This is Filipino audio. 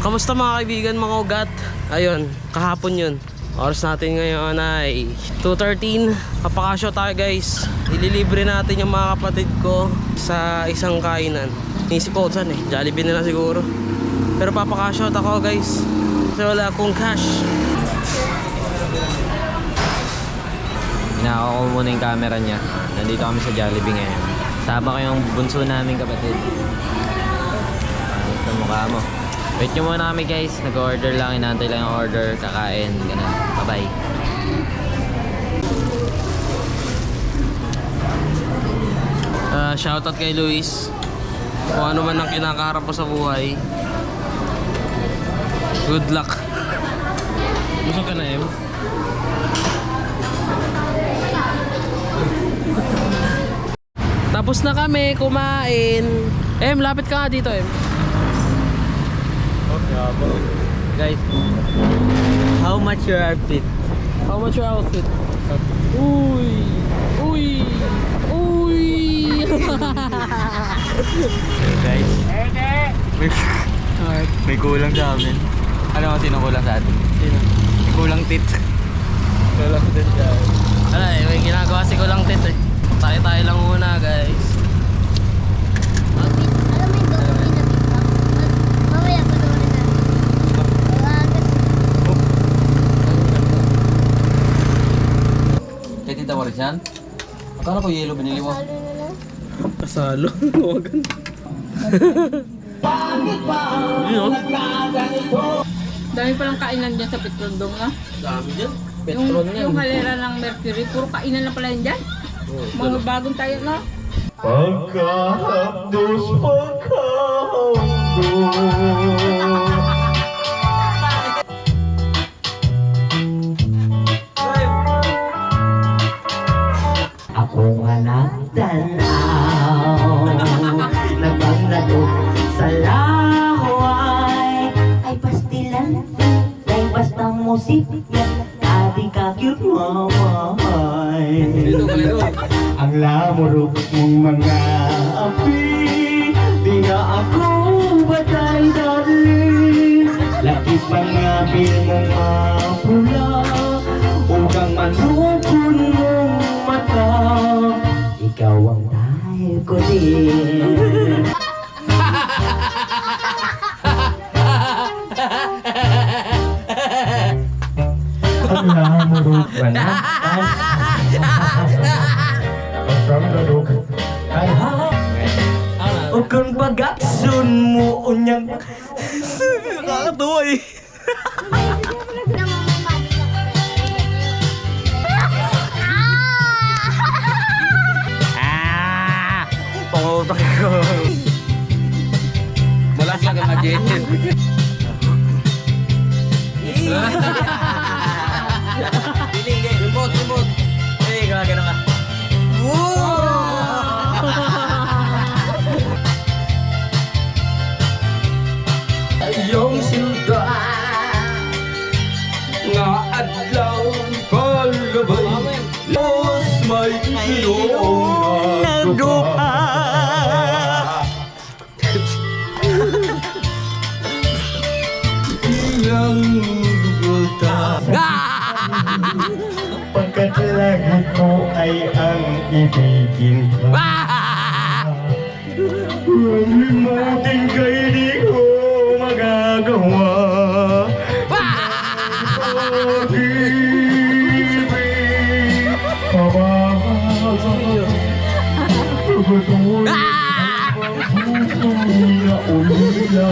Kamusta mga kaibigan, mga ugat? Ayun, kahapon yun. Oras natin ngayon ay 2:13. Papakasyo tayo guys. Ililibre natin yung mga kapatid ko sa isang kainan. Inisip ko saan eh, Jollibee na lang siguro. Pero papakasyo ako guys kasi wala akong cash. Inako ko muna yung camera niya. Nandito kami sa Jollibee ngayon. Tama ko yung bunso namin kapatid. Ito mukha mo. Wait nyo muna kami guys. Nag-order lang. Inaantay lang yung order. Kakain. Ganun. Bye-bye. Shoutout kay Luis. Kung ano man ang kinakaharap mo sa buhay, good luck. Busog ka na, Em? Tapos na kami kumain. Em, lapit ka nga dito, Em. Guys, how much your outfit? How much your outfit? Uy! Uy! Uy! Guys, may kulang sa amin. Ano ang sino kulang sa atin? Sino? May kulang tit. Kulang tit guys. Ano eh, may ginagawa si kulang tit eh. Tayo-tayo lang muna guys. Kaya tita Maris yan? Akala ko yellow binili mo. Kasalo. Huwagan. Yun o. Dami palang kainan dyan sa Petrondong, no? Dami dyan. Yung, Petron yan. yung halera ng Mercury, puro kainan na pala yan dyan. Mga bagong tayo, no? Pagkahabdos, pagkahabdos. Ako nga nagtanaw, nagpaglatot sa laway, ay pastilan, ay bastang musip, adi ka cute mamay. Ang lamurok mong mga api, di nga ako batay dali. Lakit mga bil mong mapula, ugang manukon mong mata. Ikaw ang dahil ko din. Ang lamurok ba na? From the look ay ha o kung pag-action mo unyang Nakakatuwa eh. Pangutak ko. Malas lang ang agent. Remote, remote. Hey, gagana ka. iyong silda nga adlaw kalabay los may iyong nagduha. Iyang guta pagkat lagi ko ay ang ibigin ka. Limutin kay di ko magagawa. Pag-ibig pababa pagpatuloy ang puso na ulila.